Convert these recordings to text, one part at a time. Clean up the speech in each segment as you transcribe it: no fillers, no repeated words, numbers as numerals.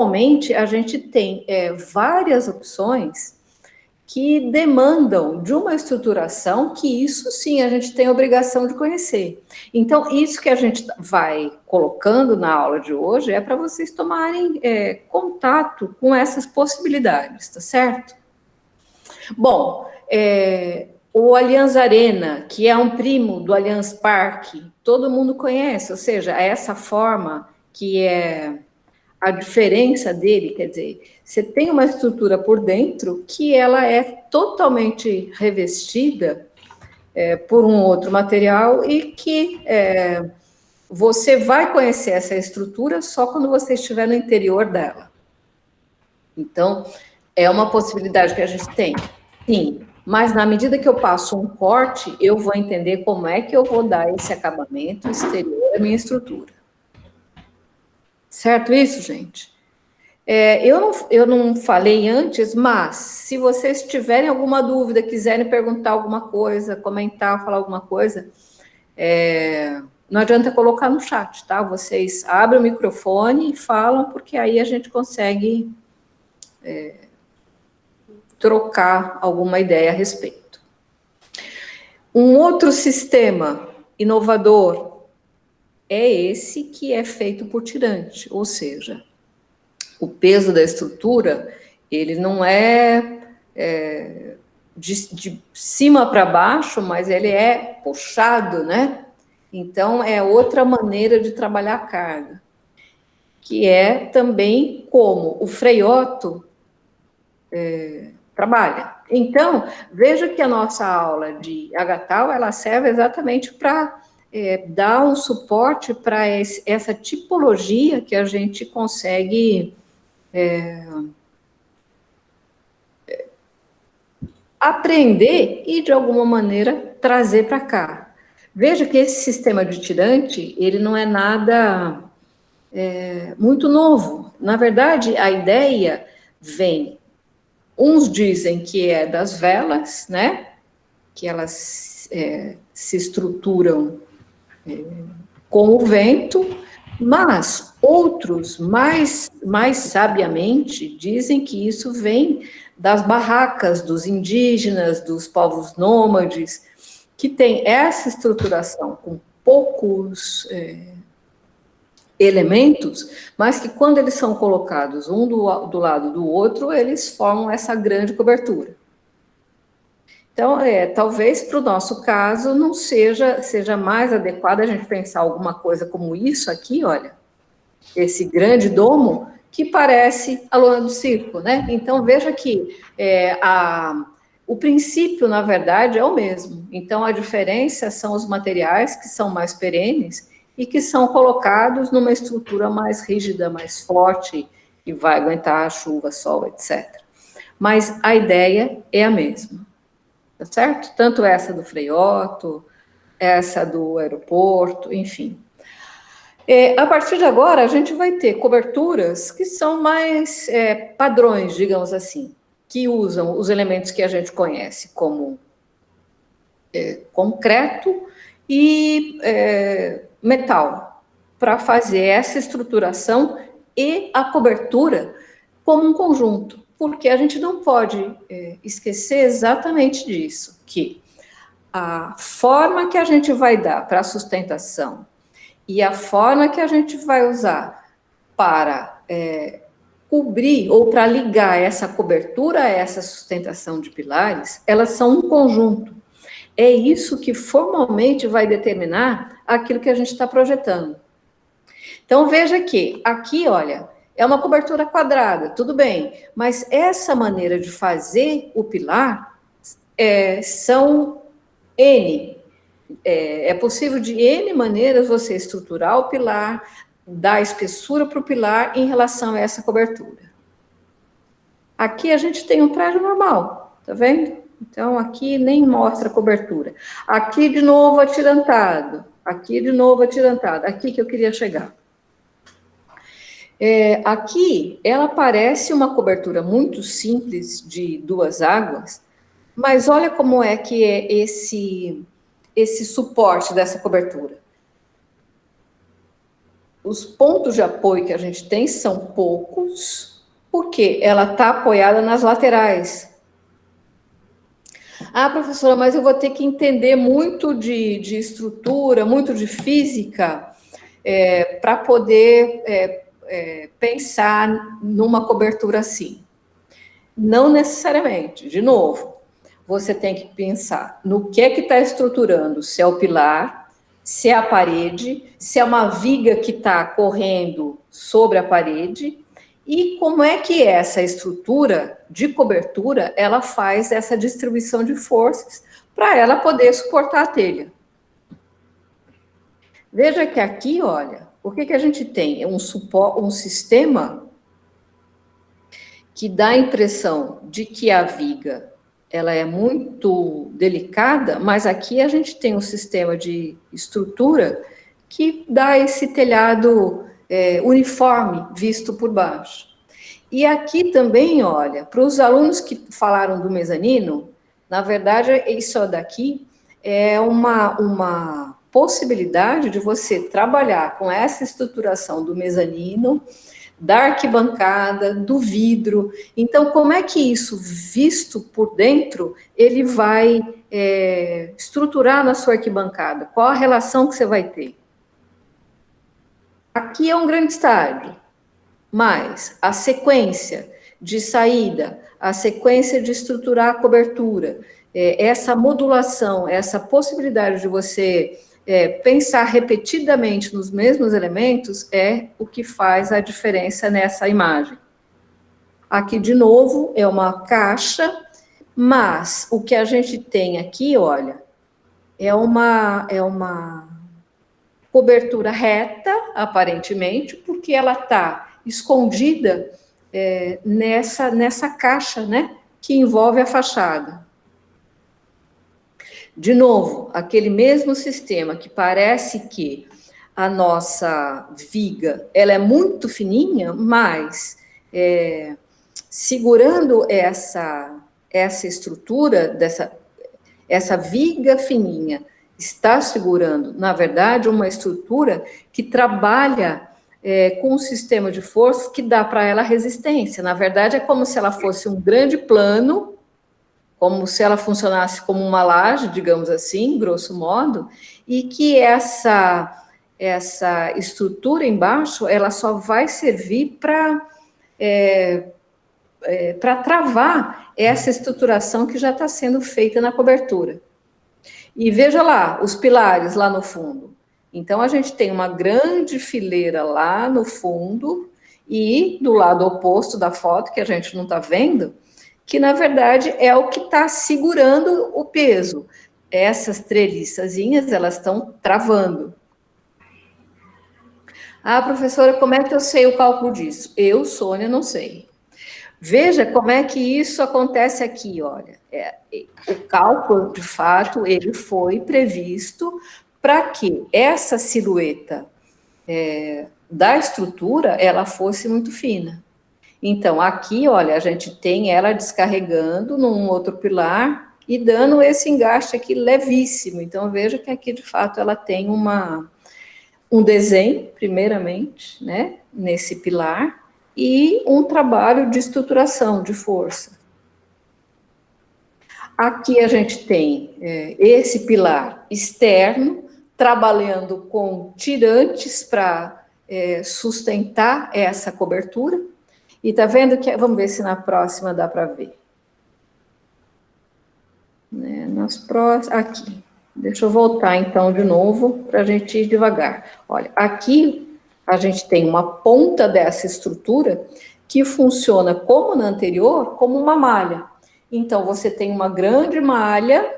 Normalmente, a gente tem várias opções que demandam de uma estruturação que isso sim a gente tem a obrigação de conhecer. Então, isso que a gente vai colocando na aula de hoje é para vocês tomarem contato com essas possibilidades, tá certo? Bom, o Allianz Arena, que é um primo do Allianz Parque, todo mundo conhece, ou seja, essa forma que é a diferença dele, quer dizer, você tem uma estrutura por dentro que ela é totalmente revestida por um outro material e que você vai conhecer essa estrutura só quando você estiver no interior dela. Então, é uma possibilidade que a gente tem, sim, mas na medida que eu passo um corte, eu vou entender como é que eu vou dar esse acabamento exterior à minha estrutura. Certo isso, gente? Eu não falei antes, mas se vocês tiverem alguma dúvida, quiserem perguntar alguma coisa, comentar, falar alguma coisa, não adianta colocar no chat, tá? Vocês abrem o microfone e falam, porque aí a gente consegue trocar alguma ideia a respeito. Um outro sistema inovador é esse que é feito por tirante, ou seja, o peso da estrutura, ele não de cima para baixo, mas ele é puxado, né? Então, é outra maneira de trabalhar a carga, que é também como o Frei-Otto trabalha. Então, veja que a nossa aula de Agatal, ela serve exatamente para dar um suporte para essa tipologia que a gente consegue aprender e, de alguma maneira, trazer para cá. Veja que esse sistema de tirante, ele não é nada muito novo. Na verdade, a ideia vem, uns dizem que é das velas, né? Que elas se estruturam com o vento, mas outros, mais sabiamente, dizem que isso vem das barracas dos indígenas, dos povos nômades, que tem essa estruturação com poucos elementos, mas que quando eles são colocados um do lado do outro, eles formam essa grande cobertura. Então, talvez para o nosso caso não seja mais adequado a gente pensar alguma coisa como isso aqui, olha, esse grande domo, que parece a lona do circo, né? Então, veja que o princípio, na verdade, é o mesmo. Então, a diferença são os materiais que são mais perenes e que são colocados numa estrutura mais rígida, mais forte, que vai aguentar a chuva, sol, etc. Mas a ideia é a mesma. Tá certo? Tanto essa do Frei-Otto, essa do aeroporto, enfim. A partir de agora, a gente vai ter coberturas que são mais padrões, digamos assim, que usam os elementos que a gente conhece como concreto e metal, para fazer essa estruturação e a cobertura como um conjunto, porque a gente não pode esquecer exatamente disso, que a forma que a gente vai dar para a sustentação e a forma que a gente vai usar para cobrir ou para ligar essa cobertura a essa sustentação de pilares, elas são um conjunto. É isso que formalmente vai determinar aquilo que a gente está projetando. Então, veja que aqui, olha, é uma cobertura quadrada, tudo bem, mas essa maneira de fazer o pilar são N. É possível de N maneiras você estruturar o pilar, dar espessura para o pilar em relação a essa cobertura. Aqui a gente tem um prédio normal, tá vendo? Então, aqui nem mostra cobertura. Aqui, de novo, atirantado. Aqui, de novo, atirantado. Aqui que eu queria chegar. Aqui, ela parece uma cobertura muito simples de duas águas, mas olha como é que é esse suporte dessa cobertura. os pontos de apoio que a gente tem são poucos, porque ela está apoiada nas laterais. Ah, professora, mas eu vou ter que entender muito de estrutura, muito de física, para poder pensar numa cobertura assim. Não necessariamente. De novo, você tem que pensar no que é que está estruturando, se é o pilar, se é a parede, se é uma viga que está correndo sobre a parede, e como é que essa estrutura de cobertura, ela faz essa distribuição de forças para ela poder suportar a telha. Veja que aqui, olha, o que a gente tem? É um sistema que dá a impressão de que a viga ela é muito delicada, mas aqui a gente tem um sistema de estrutura que dá esse telhado uniforme visto por baixo. E aqui também, olha, para os alunos que falaram do mezanino, na verdade, isso daqui é uma possibilidade de você trabalhar com essa estruturação do mezanino, da arquibancada, do vidro. Então, como é que isso, visto por dentro, ele vai estruturar na sua arquibancada? Qual a relação que você vai ter? Aqui é um grande estádio, mas a sequência de saída, a sequência de estruturar a cobertura, essa modulação, essa possibilidade de você pensar repetidamente nos mesmos elementos é o que faz a diferença nessa imagem. Aqui, de novo, é uma caixa, mas o que a gente tem aqui, olha, é uma cobertura reta, aparentemente, porque ela está escondida nessa caixa, né, que envolve a fachada. De novo, aquele mesmo sistema que parece que a nossa viga ela é muito fininha, mas segurando essa estrutura essa viga fininha está segurando, na verdade, uma estrutura que trabalha com um sistema de força que dá para ela resistência. Na verdade, é como se ela fosse um grande plano, como se ela funcionasse como uma laje, digamos assim, grosso modo, e que essa estrutura embaixo, ela só vai servir para travar essa estruturação que já está sendo feita na cobertura. E veja lá, os pilares lá no fundo. Então, a gente tem uma grande fileira lá no fundo e do lado oposto da foto, que a gente não está vendo, que, na verdade, é o que está segurando o peso. Essas treliçazinhas, elas estão travando. Ah, professora, como é que eu sei o cálculo disso? Eu, Sônia, não sei. Veja como é que isso acontece aqui, olha. O cálculo, de fato, ele foi previsto para que essa silhueta da estrutura, ela fosse muito fina. Então, aqui, olha, a gente tem ela descarregando num outro pilar e dando esse engaste aqui levíssimo. Então, veja que aqui, de fato, ela tem um desenho, primeiramente, né, nesse pilar, e um trabalho de estruturação, de força. Aqui a gente tem esse pilar externo, trabalhando com tirantes para sustentar essa cobertura. E tá vendo que, vamos ver se na próxima dá para ver. Nas próximas, aqui. Deixa eu voltar então de novo para a gente ir devagar. Olha, aqui a gente tem uma ponta dessa estrutura que funciona como na anterior, como uma malha. Então, você tem uma grande malha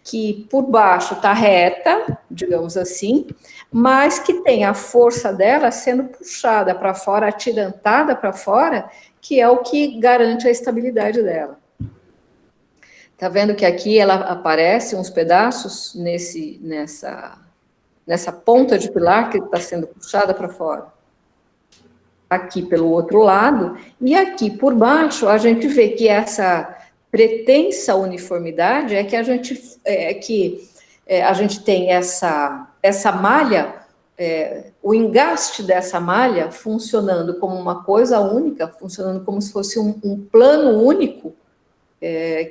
que por baixo está reta, digamos assim, mas que tem a força dela sendo puxada para fora, atirantada para fora, que é o que garante a estabilidade dela. Tá vendo que aqui ela aparece uns pedaços nessa ponta de pilar que está sendo puxada para fora. Aqui pelo outro lado, e aqui por baixo a gente vê que essa pretensa uniformidade é que a gente tem essa malha o engaste dessa malha funcionando como uma coisa única, funcionando como se fosse um plano único,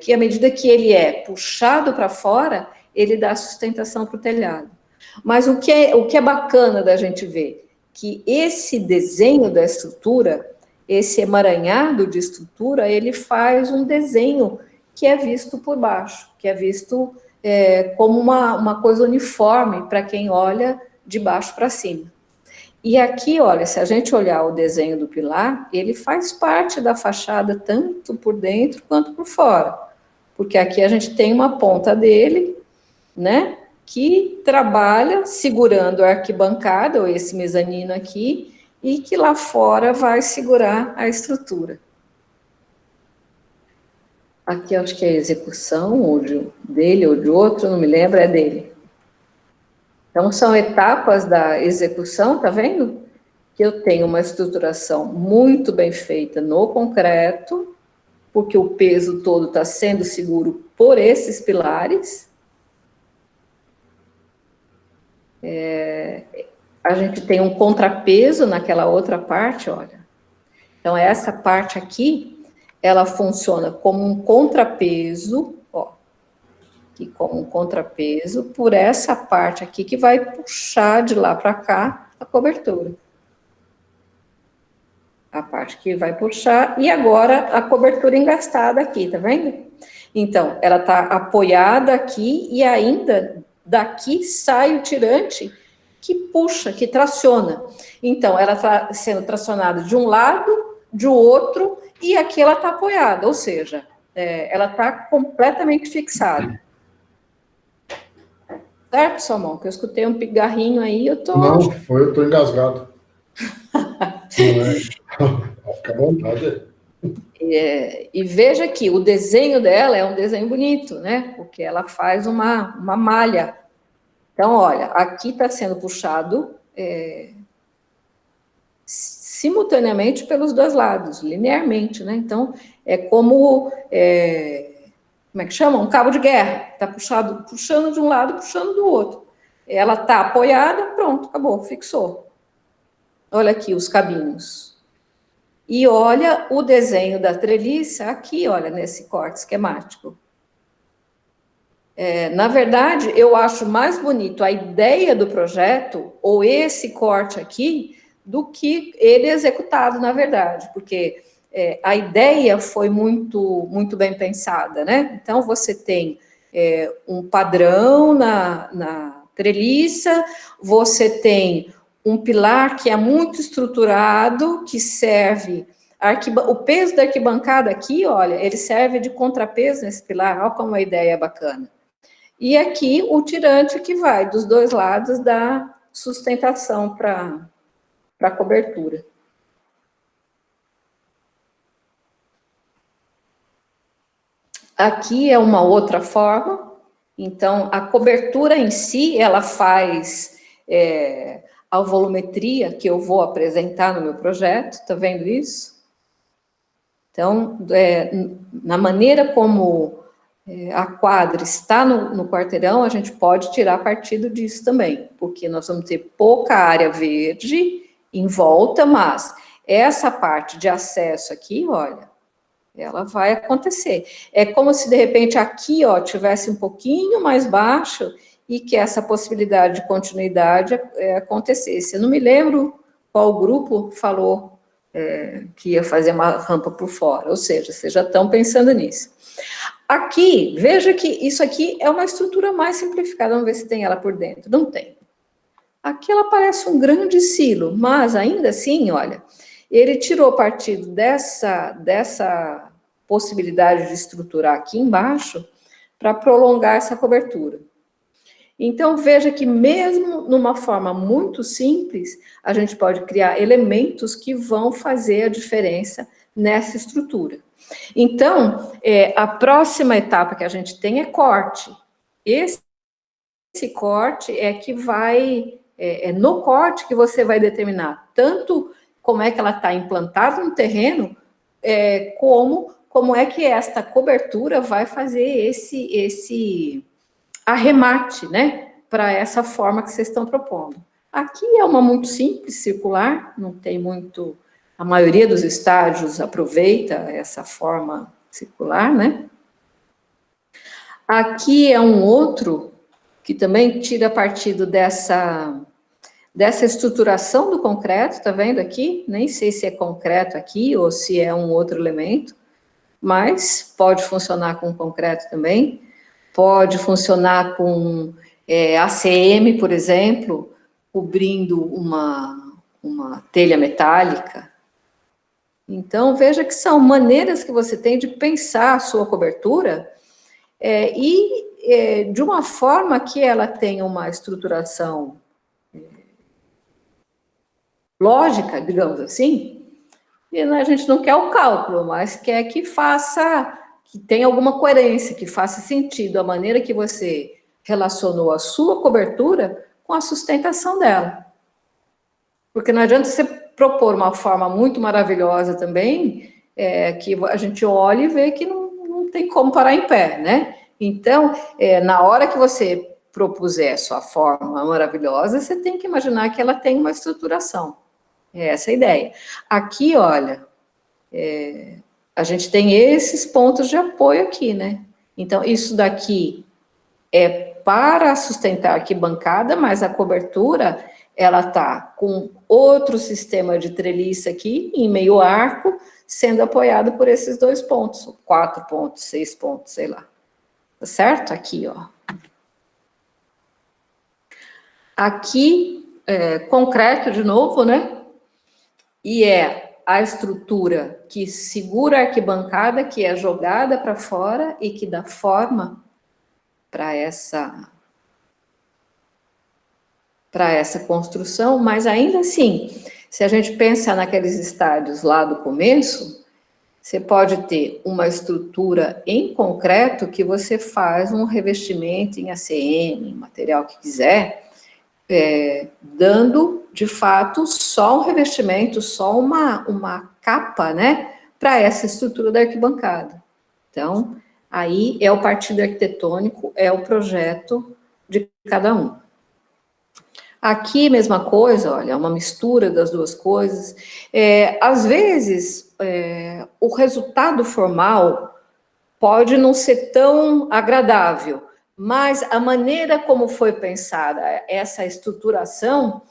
que à medida que ele é puxado para fora, ele dá sustentação para o telhado. Mas o que é bacana da gente ver, que esse desenho da estrutura, esse emaranhado de estrutura, ele faz um desenho que é visto por baixo, que é visto como uma coisa uniforme para quem olha de baixo para cima. E aqui, olha, se a gente olhar o desenho do pilar, ele faz parte da fachada tanto por dentro quanto por fora. Porque aqui a gente tem uma ponta dele, né, que trabalha segurando a arquibancada, ou esse mezanino aqui, e que lá fora vai segurar a estrutura. Aqui eu acho que é a execução, ou dele ou de outro, não me lembro, é dele. Então, são etapas da execução, tá vendo? Que eu tenho uma estruturação muito bem feita no concreto, porque o peso todo está sendo seguro por esses pilares. A gente tem um contrapeso naquela outra parte, olha. Então, essa parte aqui, ela funciona como um contrapeso, ó, aqui como um contrapeso por essa parte aqui que vai puxar de lá para cá a cobertura. A parte que vai puxar, e agora a cobertura engastada aqui, tá vendo? Então, ela tá apoiada aqui, e ainda daqui sai o tirante que puxa, que traciona. Então, ela está sendo tracionada de um lado, de outro, e aqui ela está apoiada, ou seja, ela está completamente fixada. Certo, Salmão? Que eu escutei um pigarrinho aí, eu tô... Não, foi, eu tô engasgado. Não é? Fica à vontade. E veja que o desenho dela é um desenho bonito, né? Porque ela faz uma malha. Então, olha, aqui está sendo puxado simultaneamente pelos dois lados, linearmente, né? Então, é como é que chama? Um cabo de guerra. Está puxando de um lado, puxando do outro. Ela está apoiada, pronto, acabou, fixou. Olha aqui os cabinhos. E olha o desenho da treliça aqui, olha, nesse corte esquemático. Na verdade, eu acho mais bonito a ideia do projeto, ou esse corte aqui, do que ele executado, na verdade, porque a ideia foi muito bem pensada, né? Então, você tem um padrão na treliça, você tem um pilar que é muito estruturado, que serve... O peso da arquibancada aqui, olha, ele serve de contrapeso nesse pilar, olha como a ideia é bacana. E aqui o tirante que vai dos dois lados da sustentação para a cobertura. Aqui é uma outra forma. Então, a cobertura em si, ela faz a volumetria que eu vou apresentar no meu projeto, tá vendo isso? Então, na maneira como a quadra está no quarteirão, a gente pode tirar partido disso também, porque nós vamos ter pouca área verde em volta, mas essa parte de acesso aqui, olha, ela vai acontecer. É como se, de repente, aqui, ó, tivesse um pouquinho mais baixo e que essa possibilidade de continuidade acontecesse. Eu não me lembro qual grupo falou que ia fazer uma rampa por fora, ou seja, vocês já estão pensando nisso. Aqui, veja que isso aqui é uma estrutura mais simplificada, vamos ver se tem ela por dentro. Não tem. Aqui ela parece um grande silo, mas ainda assim, olha, ele tirou partido dessa possibilidade de estruturar aqui embaixo para prolongar essa cobertura. Então, veja que mesmo numa forma muito simples, a gente pode criar elementos que vão fazer a diferença nessa estrutura. Então, a próxima etapa que a gente tem é corte. Esse corte é que vai... no corte que você vai determinar tanto como é que ela está implantada no terreno, como é que esta cobertura vai fazer esse arremate, né, para essa forma que vocês estão propondo. Aqui é uma muito simples, circular, não tem muito... A maioria dos estádios aproveita essa forma circular, né? Aqui é um outro que também tira partido dessa estruturação do concreto, tá vendo aqui? Nem sei se é concreto aqui ou se é um outro elemento, mas pode funcionar com concreto também, pode funcionar com ACM, por exemplo, cobrindo uma telha metálica. Então, veja que são maneiras que você tem de pensar a sua cobertura de uma forma que ela tenha uma estruturação lógica, digamos assim, e a gente não quer o cálculo, mas quer que que tenha alguma coerência, que faça sentido a maneira que você relacionou a sua cobertura com a sustentação dela. Porque não adianta você propor uma forma muito maravilhosa também, que a gente olha e vê que não tem como parar em pé, né? Então, na hora que você propuser sua forma maravilhosa, você tem que imaginar que ela tem uma estruturação. É essa a ideia. Aqui, olha, a gente tem esses pontos de apoio aqui, né? Então, isso daqui é para sustentar a arquibancada, mas a cobertura, ela está com outro sistema de treliça aqui, em meio arco, sendo apoiado por esses 2 pontos, 4 pontos, 6 pontos, sei lá. Tá certo? Aqui, ó. Aqui, concreto de novo, né? E a estrutura que segura a arquibancada, que é jogada para fora e que dá forma para essa construção, mas ainda assim, se a gente pensar naqueles estádios lá do começo, você pode ter uma estrutura em concreto que você faz um revestimento em ACM, material que quiser, dando, de fato, só um revestimento, só uma capa, né, para essa estrutura da arquibancada. Então, aí é o partido arquitetônico, é o projeto de cada um. Aqui, mesma coisa, olha, é uma mistura das duas coisas. Às vezes, o resultado formal pode não ser tão agradável, mas a maneira como foi pensada essa estruturação,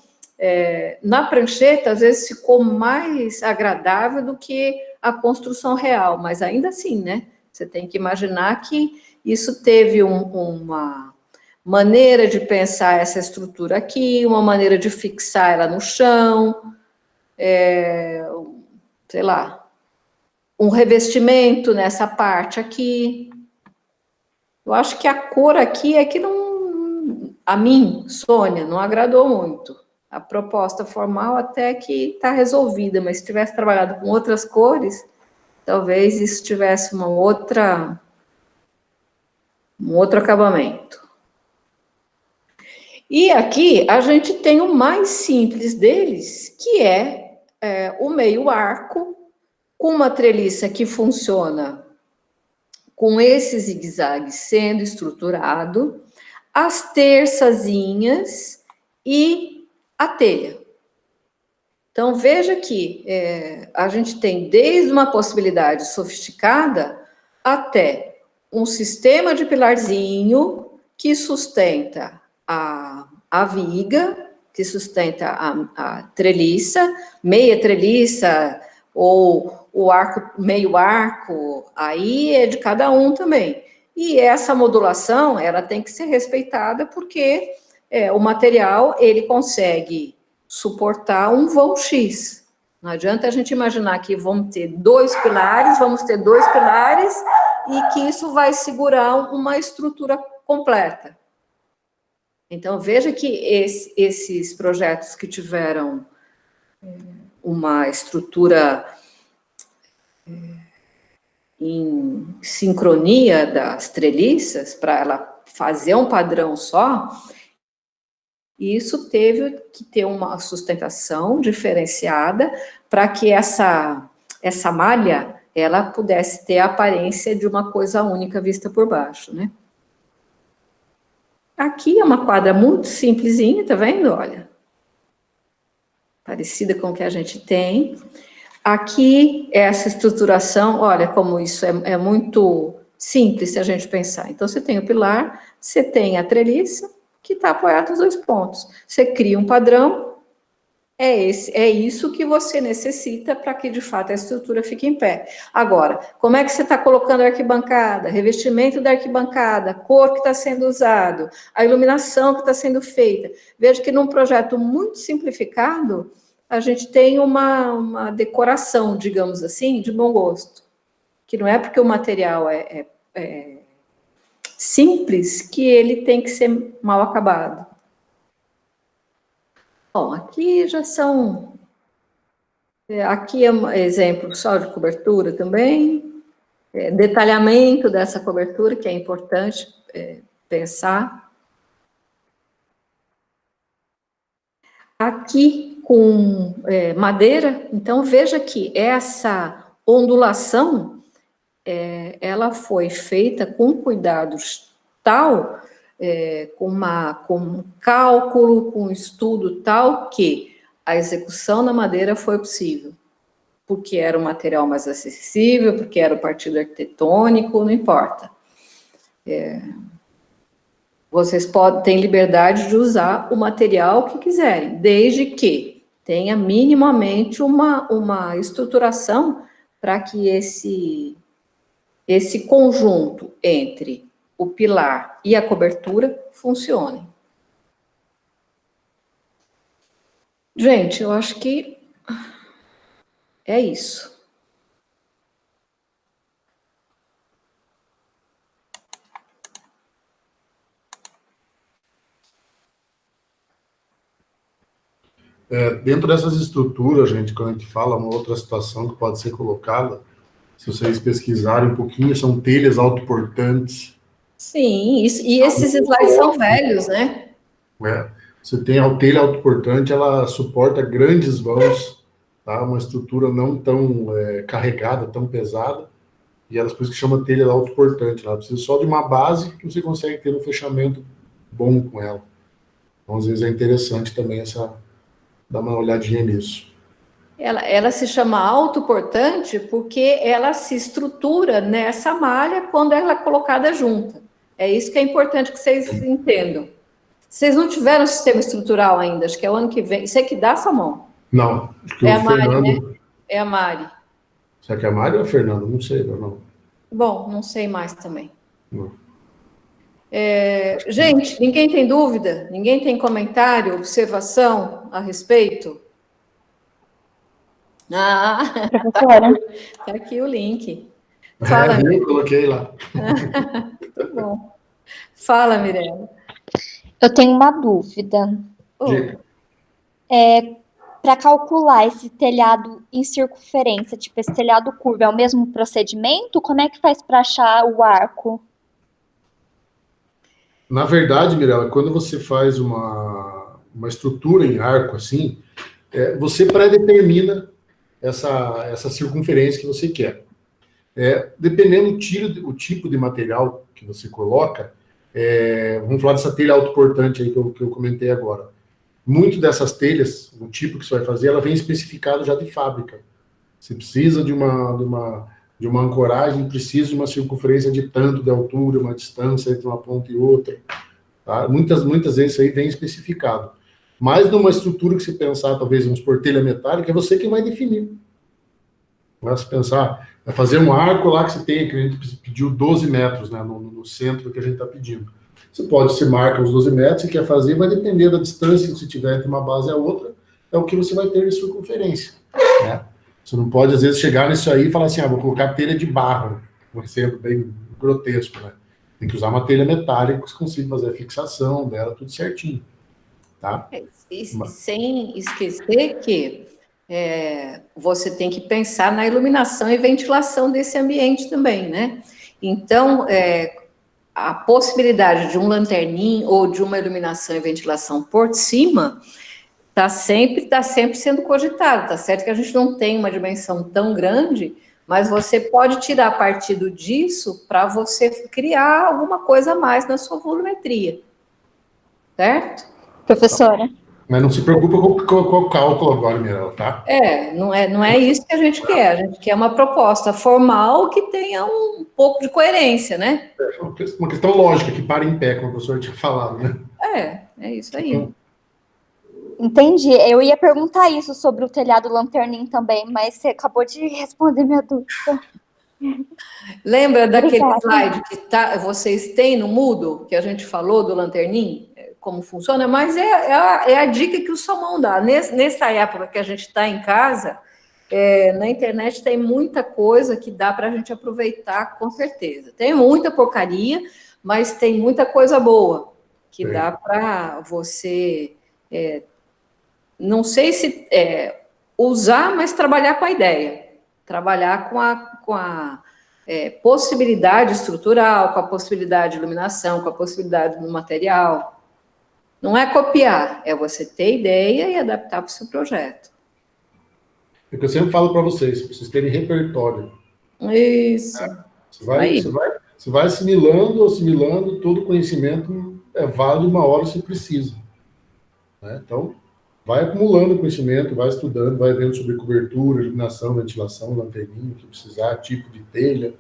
na prancheta, às vezes ficou mais agradável do que a construção real, mas ainda assim, né? Você tem que imaginar que isso teve uma maneira de pensar essa estrutura aqui, uma maneira de fixar ela no chão, sei lá, um revestimento nessa parte aqui. Eu acho que a cor aqui é que não, a mim, Sônia, não agradou muito. A proposta formal até que está resolvida, mas se tivesse trabalhado com outras cores, talvez isso tivesse um outro acabamento. E aqui a gente tem o mais simples deles, que é o meio arco, com uma treliça que funciona com esse zigue-zague sendo estruturado, as terçazinhas e a telha. Então, veja que a gente tem desde uma possibilidade sofisticada até um sistema de pilarzinho que sustenta a viga, que sustenta a treliça, meia treliça ou o arco, meio arco, aí é de cada um também. E essa modulação, ela tem que ser respeitada porque o material, ele consegue suportar um vão X. Não adianta a gente imaginar que vamos ter 2 pilares, e que isso vai segurar uma estrutura completa. Então, veja que esses projetos que tiveram uma estrutura em sincronia das treliças, para ela fazer um padrão só, isso teve que ter uma sustentação diferenciada para que essa malha ela pudesse ter a aparência de uma coisa única vista por baixo, né? Aqui é uma quadra muito simplesinha, tá vendo? Olha, parecida com o que a gente tem. Aqui, essa estruturação, olha como isso é muito simples se a gente pensar. Então, você tem o pilar, você tem a treliça, que está apoiada nos 2 pontos. Você cria um padrão, é isso que você necessita para que, de fato, a estrutura fique em pé. Agora, como é que você está colocando a arquibancada, revestimento da arquibancada, a cor que está sendo usado, a iluminação que está sendo feita. Veja que num projeto muito simplificado, a gente tem uma decoração, digamos assim, de bom gosto. Que não é porque o material é simples que ele tem que ser mal acabado. Bom, aqui já são... Aqui é um exemplo só de cobertura também. Detalhamento dessa cobertura, que é importante pensar. Aqui com madeira, então veja que essa ondulação, ela foi feita com cuidados tal, com cálculo, com estudo tal, que a execução na madeira foi possível, porque era um material mais acessível, porque era o partido arquitetônico, não importa. Vocês têm liberdade de usar o material que quiserem, desde que tenha minimamente uma estruturação para que esse conjunto entre o pilar e a cobertura funcione. Gente, eu acho que é isso. Dentro dessas estruturas, gente, quando a gente fala uma outra situação que pode ser colocada, se vocês pesquisarem um pouquinho, são telhas autoportantes. Sim, isso, e esses slides são velhos, né? Você tem a telha autoportante, ela suporta grandes vãos, tá? Uma estrutura não tão carregada, tão pesada, e elas por isso que chama telha autoportante. Ela precisa só de uma base que você consegue ter um fechamento bom com ela. Então, às vezes é interessante também dar uma olhadinha nisso. Ela se chama autoportante porque ela se estrutura nessa malha quando ela é colocada junta. É isso que é importante que vocês entendam. Vocês não tiveram sistema estrutural ainda, acho que é o ano que vem. Você que dá, Samão? Não, acho que é o a Mari, Fernando... né? É a Mari. Será que é a Mari ou a Fernanda? Não sei, não. Bom, não sei mais também. Não. Gente, ninguém tem dúvida? Ninguém tem comentário, observação a respeito? Professora. Tá aqui o link. Fala, eu coloquei lá. Muito bom. Fala, Mirella. Eu tenho uma dúvida. Para calcular esse telhado em circunferência, tipo esse telhado curvo, é o mesmo procedimento? Como é que faz para achar o arco? Na verdade, Mirella, quando você faz uma estrutura em arco assim, você pré-determina essa circunferência que você quer. Dependendo do tipo de material que você coloca, vamos falar dessa telha autoportante aí que eu comentei agora. Muito dessas telhas, o tipo que você vai fazer, ela vem especificado já de fábrica. Você precisa de uma ancoragem, precisa de uma circunferência de tanto de altura, uma distância entre uma ponta e outra. Tá? Muitas vezes isso aí vem especificado. Mas numa estrutura que você pensar, talvez, vamos por telha metálica, é você que vai definir. Você pensar, fazer um arco lá que você tem, que a gente pediu 12 metros, né, no centro que a gente está pedindo. Você pode se marca os 12 metros, você quer fazer, vai depender da distância que você tiver entre uma base e a outra, é o que você vai ter de circunferência. Né? Você não pode, às vezes, chegar nisso aí e falar assim, vou colocar telha de barro, um exemplo bem grotesco, né? Tem que usar uma telha metálica que você consiga fazer a fixação dela, tudo certinho. Tá? Sem esquecer que você tem que pensar na iluminação e ventilação desse ambiente também, né? Então, a possibilidade de um lanterninho ou de uma iluminação e ventilação por cima está sempre sendo cogitada. Tá certo que a gente não tem uma dimensão tão grande, mas você pode tirar partido disso para você criar alguma coisa a mais na sua volumetria. Certo? Professora? Mas não se preocupa com o cálculo agora, Mirella, tá? Não é isso que a gente quer. A gente quer uma proposta formal que tenha um pouco de coerência, né? É uma questão lógica, que para em pé, como o professor tinha falado, né? É isso aí. Entendi. Eu ia perguntar isso sobre o telhado lanterninho também, mas você acabou de responder minha dúvida. Lembra daquele Obrigada. slide que vocês têm no Moodle, que a gente falou do lanterninho, como funciona? Mas é a dica que o Salmão dá. Nessa época que a gente está em casa, na internet tem muita coisa que dá para a gente aproveitar, com certeza. Tem muita porcaria, mas tem muita coisa boa que dá para você, não sei se usar, mas trabalhar com a ideia, trabalhar com a possibilidade estrutural, com a possibilidade de iluminação, com a possibilidade do material. Não é copiar, é você ter ideia e adaptar para o seu projeto. É o que eu sempre falo para vocês terem repertório. Isso. Você vai assimilando, todo conhecimento é válido, uma hora você precisa. Né? Então, vai acumulando conhecimento, vai estudando, vai vendo sobre cobertura, iluminação, ventilação, lanterninha, o que precisar, tipo de telha,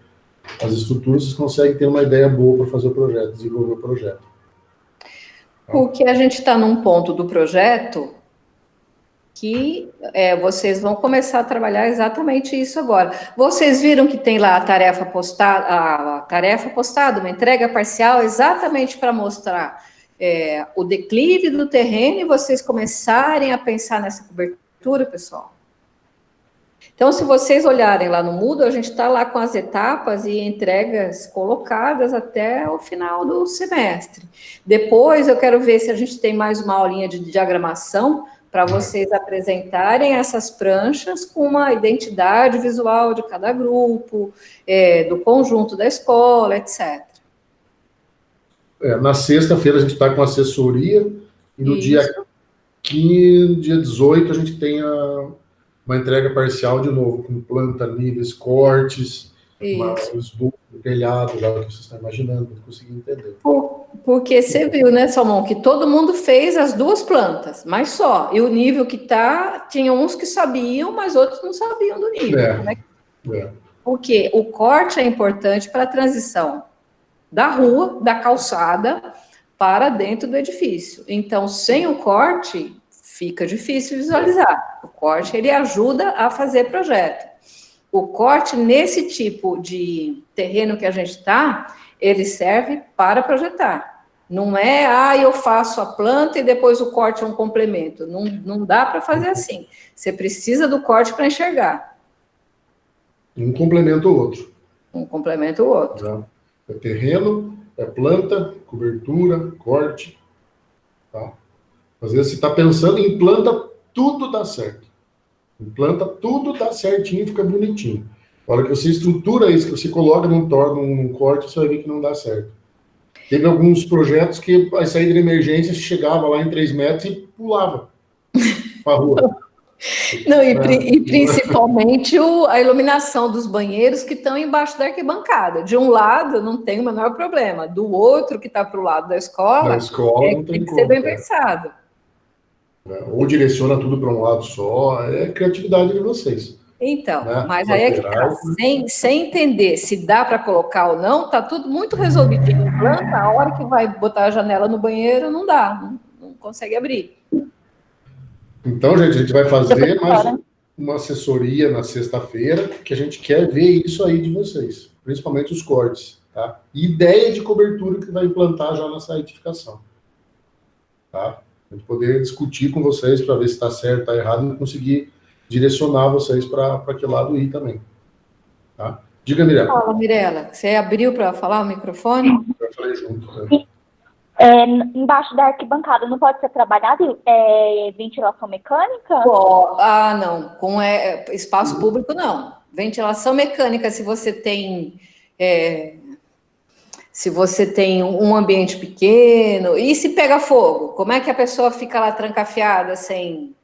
as estruturas, vocês conseguem ter uma ideia boa para fazer o projeto, desenvolver o projeto. Porque a gente está num ponto do projeto que vocês vão começar a trabalhar exatamente isso agora. Vocês viram que tem lá a tarefa postada, uma entrega parcial, exatamente para mostrar o declive do terreno e vocês começarem a pensar nessa cobertura, pessoal. Então, se vocês olharem lá no Moodle, a gente está lá com as etapas e entregas colocadas até o final do semestre. Depois, eu quero ver se a gente tem mais uma aulinha de diagramação para vocês apresentarem essas pranchas com uma identidade visual de cada grupo, do conjunto da escola, etc. Na sexta-feira a gente está com assessoria, e no dia 15, dia 18, a gente tem uma entrega parcial de novo, com planta, níveis, cortes, os do telhado, já que vocês estão imaginando, não consegui entender. Porque você viu, né, Salmão, que todo mundo fez as duas plantas, mas só. E o nível que tá, tinha uns que sabiam, mas outros não sabiam do nível. Porque o corte é importante para a transição da rua, da calçada, para dentro do edifício. Então, sem o corte, fica difícil visualizar. O corte, ele ajuda a fazer projeto. O corte, nesse tipo de terreno que a gente está, ele serve para projetar. Não é, eu faço a planta e depois o corte é um complemento. Não dá para fazer assim. Você precisa do corte para enxergar. Um complementa o outro. Um complementa o outro. É terreno, é planta, cobertura, corte. Tá? Às vezes você está pensando em planta, tudo dá certo. Em planta, tudo dá certinho, fica bonitinho. Na hora que você estrutura isso, que você coloca num corte, você vai ver que não dá certo. Teve alguns projetos que a saída de emergência chegava lá em 3 metros e pulava para a rua. Não, e principalmente a iluminação dos banheiros que estão embaixo da arquibancada. De um lado, não tem o menor problema. Do outro, que está para o lado da escola, não tem que ser bem pensado. Ou direciona tudo para um lado só, é a criatividade de vocês. Então, mas aí é que tá, sem entender se dá para colocar ou não, tá tudo muito resolvidinho em planta, a hora que vai botar a janela no banheiro, não dá, não consegue abrir. Então, gente, a gente vai fazer mais uma assessoria na sexta-feira, que a gente quer ver isso aí de vocês, principalmente os cortes, tá? E ideia de cobertura que vai implantar já nessa edificação, tá? A gente poder discutir com vocês para ver se está certo, está errado, e conseguir direcionar vocês para que lado ir também. Tá? Diga, Mirella. Fala, Mirella. Você abriu para falar o microfone? Eu falei junto. Embaixo da arquibancada não pode ser trabalhado ventilação mecânica? Não. Com espaço público, não. Ventilação mecânica, se você tem um ambiente pequeno, e se pega fogo? Como é que a pessoa fica lá trancafiada sem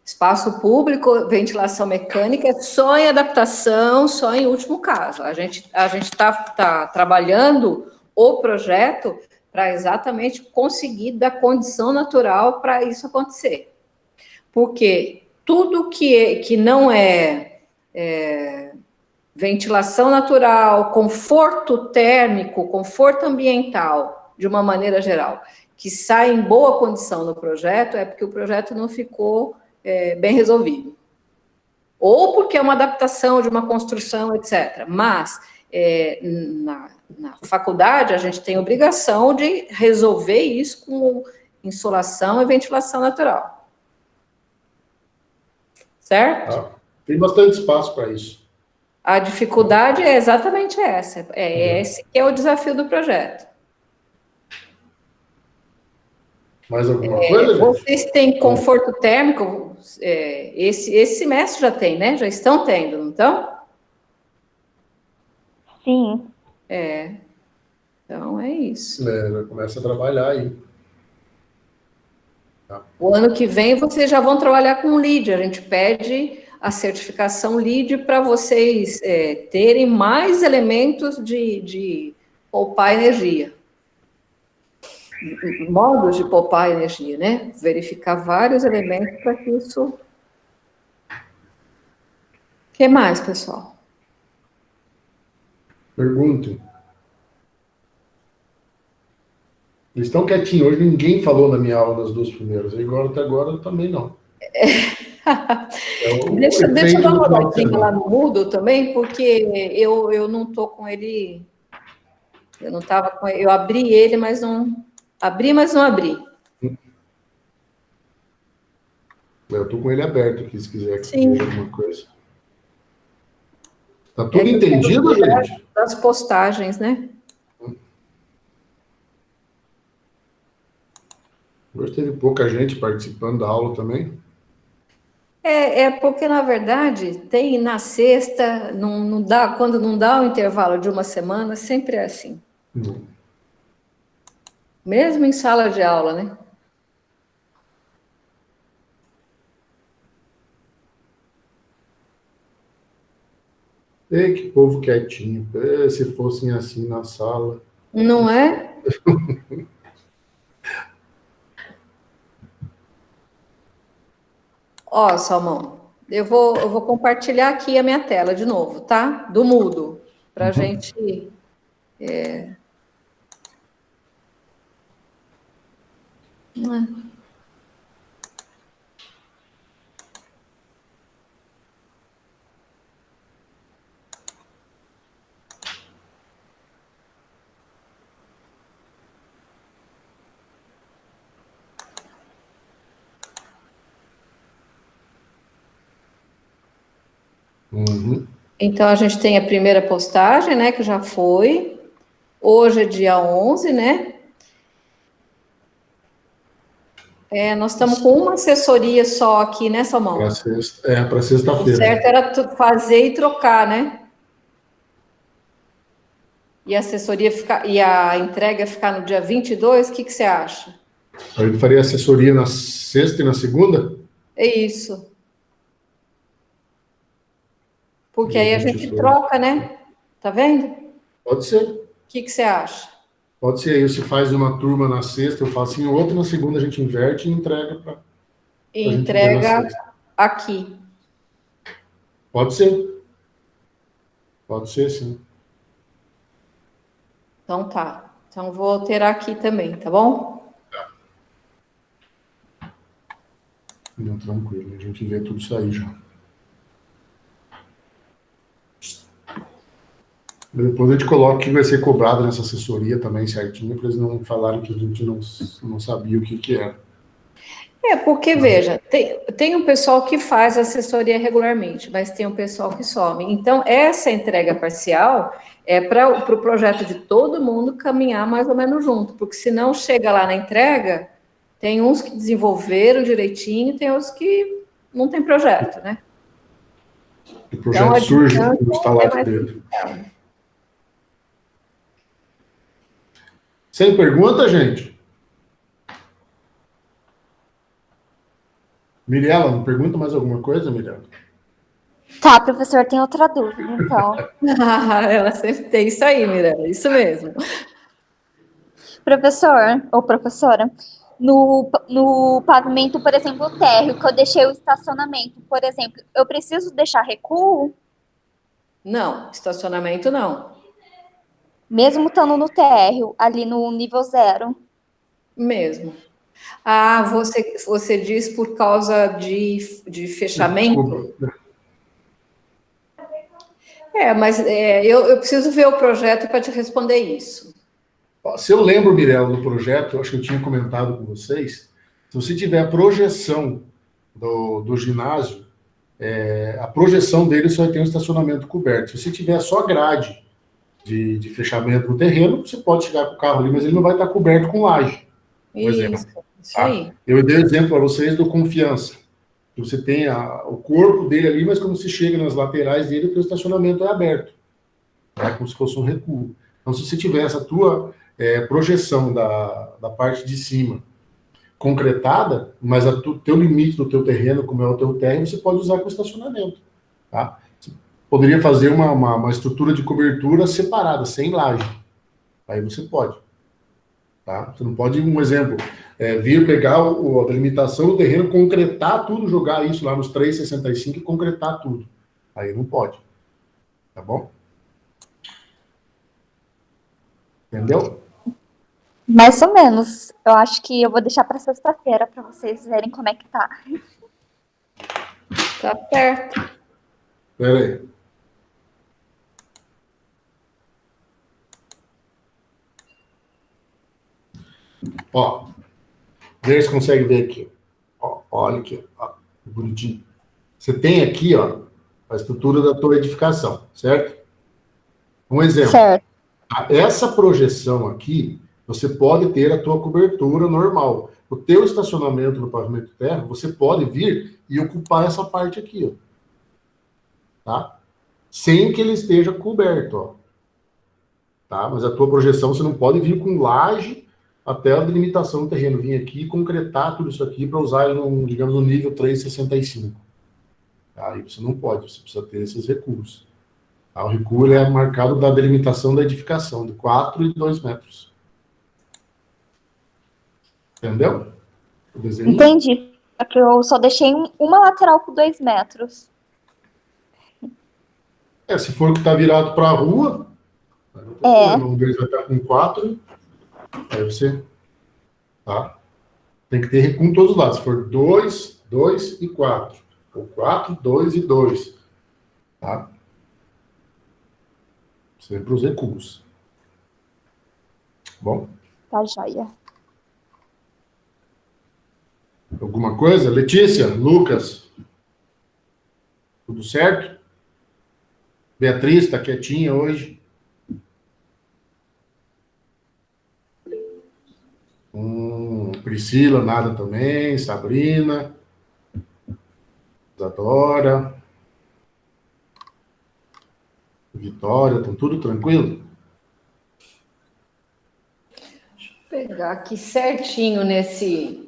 espaço público? Ventilação mecânica é só em adaptação, só em último caso. A gente está trabalhando o projeto para exatamente conseguir dar condição natural para isso acontecer. Porque tudo que não é ventilação natural, conforto térmico, conforto ambiental, de uma maneira geral, que sai em boa condição no projeto, é porque o projeto não ficou bem resolvido. Ou porque é uma adaptação de uma construção, etc. Mas, na faculdade, a gente tem obrigação de resolver isso com insolação e ventilação natural. Certo? Tem bastante espaço para isso. A dificuldade é exatamente essa. Esse que é o desafio do projeto. Mais alguma coisa, gente? Vocês têm conforto térmico? Esse semestre já tem, né? Já estão tendo, não estão? Sim. Então é isso. Já começa a trabalhar aí. O ano que vem vocês já vão trabalhar com LEED. A gente pede a certificação LEED para vocês terem mais elementos de poupar energia. Modos de poupar energia, né? Verificar vários elementos para que isso... O que mais, pessoal? Perguntem. Eles estão quietinhos. Hoje ninguém falou na minha aula nas duas primeiras. Agora, até agora, também não. Deixa eu dar uma olhadinha lá no Moodle também, porque eu não estou com ele... Eu não estava com ele... Eu abri ele, mas não... Abri, mas não abri. Eu estou com ele aberto aqui, se quiser Sim. ver alguma coisa. Tá tudo entendido, gente? Das postagens, né? Hoje teve pouca gente participando da aula também. Porque, na verdade, tem na sexta, não dá, quando não dá o intervalo de uma semana, sempre é assim. Mesmo em sala de aula, né? Ei, que povo quietinho. Se fossem assim na sala. Não é? Ó, Salmão, eu vou compartilhar aqui a minha tela de novo, tá? Do Moodle, para a gente... Então, a gente tem a primeira postagem, né, que já foi. Hoje é dia 11, né? Nós estamos com uma assessoria só aqui, né, Salmão? Para sexta-feira. O certo era fazer e trocar, né? E a assessoria e a entrega ficar no dia 22, o que você acha? A gente faria assessoria na sexta e na segunda? É isso. Porque aí a gente troca, né? Tá vendo? Pode ser. O que você acha? Pode ser. Aí você faz uma turma na sexta, eu faço em outra, na segunda a gente inverte e entrega para... Entrega aqui. Pode ser. Pode ser, sim. Então tá. Então vou alterar aqui também, tá bom? Tá. Não, tranquilo, a gente vê tudo isso aí já. Depois a gente coloca o que vai ser cobrado nessa assessoria também certinho, para eles não falarem que a gente não sabia o que era. Porque, veja, tem um pessoal que faz assessoria regularmente, mas tem um pessoal que some. Então, essa entrega parcial é para o projeto de todo mundo caminhar mais ou menos junto, porque senão chega lá na entrega, tem uns que desenvolveram direitinho, tem outros que não tem projeto, né? O projeto então, surge no instalado dele. Sem pergunta, gente? Mirela, não pergunta mais alguma coisa, Mirela? Tá, professor, tem outra dúvida, então. Ela sempre tem isso aí, Mirela, isso mesmo. Professor ou professora, no pavimento, por exemplo, térreo, que eu deixei o estacionamento, por exemplo, eu preciso deixar recuo, Não, estacionamento não. mesmo estando no térreo, ali no nível 0? Mesmo. Ah, você diz por causa de fechamento? Mas eu preciso ver o projeto para te responder isso. Se eu lembro, Mirella, do projeto, eu acho que eu tinha comentado com vocês, se você tiver a projeção do ginásio, a projeção dele só vai ter um estacionamento coberto. Se você tiver só grade de fechamento no terreno, você pode chegar com o carro ali, mas ele não vai estar coberto com laje. Por exemplo. Isso aí. Eu dei exemplo para vocês do Confiança. Você tem o corpo dele ali, mas quando você chega nas laterais dele, o teu estacionamento é aberto. É como se fosse um recuo. Então, se você tiver essa tua projeção da parte de cima concretada, mas o teu limite do teu terreno, como é o teu térreo, você pode usar com estacionamento. Tá? Você poderia fazer uma estrutura de cobertura separada, sem laje. Aí você pode. Tá? Você não pode, um exemplo, vir pegar a delimitação do terreno, concretar tudo, jogar isso lá nos 3,65 e concretar tudo. Aí não pode. Tá bom? Entendeu? Mais ou menos. Eu acho que eu vou deixar para sexta-feira para vocês verem como é que tá. Tá certo. Espera aí. Ó, vê se consegue ver aqui. Ó, olha aqui, ó, bonitinho. Você tem aqui, ó, a estrutura da tua edificação, certo? Um exemplo. Certo. Essa projeção aqui, você pode ter a tua cobertura normal. O teu estacionamento no pavimento terra, você pode vir e ocupar essa parte aqui, ó. Tá? Sem que ele esteja coberto, ó. Tá? Mas a tua projeção, você não pode vir com laje até a delimitação do terreno. Vir aqui e concretar tudo isso aqui para usar, digamos, no nível 3,65. Aí você não pode, você precisa ter esses recursos. Tá? O recuo ele é marcado da delimitação da edificação, de 4 e 2 metros. Entendeu? O desenho. Entendi. É que eu só deixei uma lateral com 2 metros. Se for que está virado para a rua, o deles vai estar com 4, aí você. Tá? Tem que ter recuo em todos os lados. Se for 2, 2 e 4. Ou 4, 2 e 2. Tá? Sempre os recuos. Bom? Tá joia. Alguma coisa? Letícia, Lucas? Tudo certo? Beatriz está quietinha hoje. Priscila, nada também. Sabrina. Isadora. Vitória, estão tudo tranquilo? Deixa eu pegar aqui certinho nesse...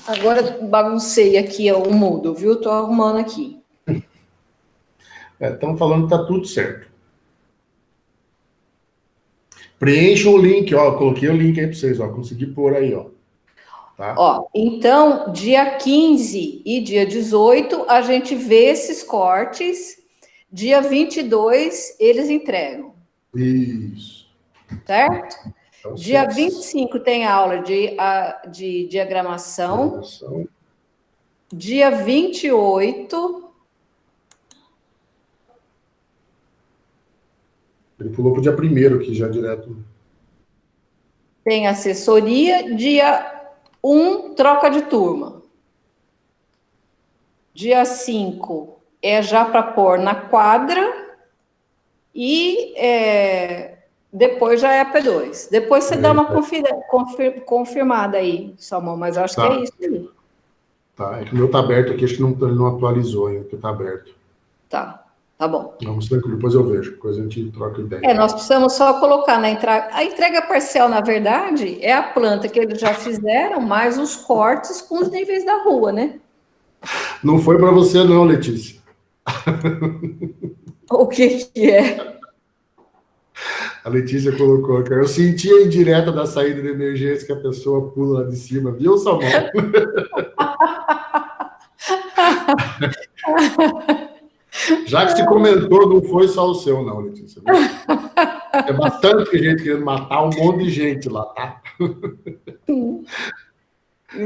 Agora baguncei aqui o Moodle, viu? Tô arrumando aqui. Estão falando que está tudo certo. Preencham o link, ó. Eu coloquei o link aí para vocês, ó. Consegui pôr aí, ó. Tá? Ó, então, dia 15 e dia 18, a gente vê esses cortes. Dia 22, eles entregam. Isso. Certo? Então, Dia 25 tem aula de diagramação. Dia 28... Ele pulou para o dia 1º aqui, já direto. Tem assessoria. Dia 1, troca de turma. Dia 5 é já para pôr na quadra. E depois já é a P2. Depois você dá uma confirmada aí, Salmão, mas acho que é isso aí. Tá, é que o meu tá aberto aqui, acho que ele não atualizou ainda, porque tá aberto. Tá bom. Vamos tranquilo, depois eu vejo, depois a gente troca ideia. Nós precisamos só colocar na entrada. A entrega parcial, na verdade, é a planta que eles já fizeram, mais os cortes com os níveis da rua, né? Não foi para você não, Letícia. O que é? A Letícia colocou aqui. Eu senti a indireta da saída de emergência que a pessoa pula lá de cima, viu, Salmão? Já que se comentou, não foi só o seu, não, Letícia. Viu? É bastante gente querendo matar um monte de gente lá, tá?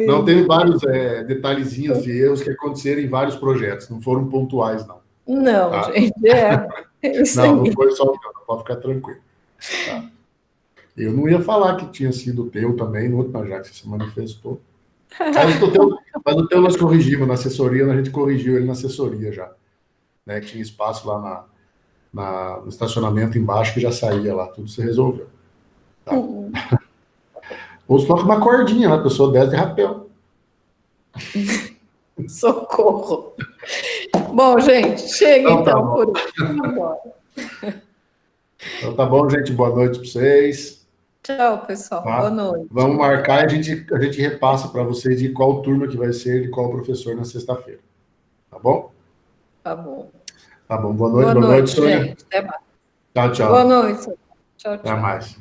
Não, teve vários detalhezinhos de erros que aconteceram em vários projetos, não foram pontuais, não. Não, Tá? gente, é isso não, aí. não foi só o teu, pode ficar tranquilo. Tá? Eu não ia falar que tinha sido o teu também, mas já que você se manifestou. Mas o teu nós corrigimos na assessoria, a gente corrigiu ele na assessoria já. Né? Tinha espaço lá no estacionamento embaixo que já saía lá, tudo se resolveu. Tá? Ou se coloca uma cordinha, a pessoa desce de rapel. Socorro. Bom, gente, chega Então, tá então bom. por hoje. Então tá bom, gente. Boa noite para vocês. Tchau, pessoal. Tá? Boa noite. Vamos marcar e a gente repassa para vocês de qual turma que vai ser, de qual professor na sexta-feira. Tá bom? Tá bom. Tá bom. Boa noite, Sônia. gente. Até mais. Tchau, tchau. Boa noite. Tchau, tchau. Até mais.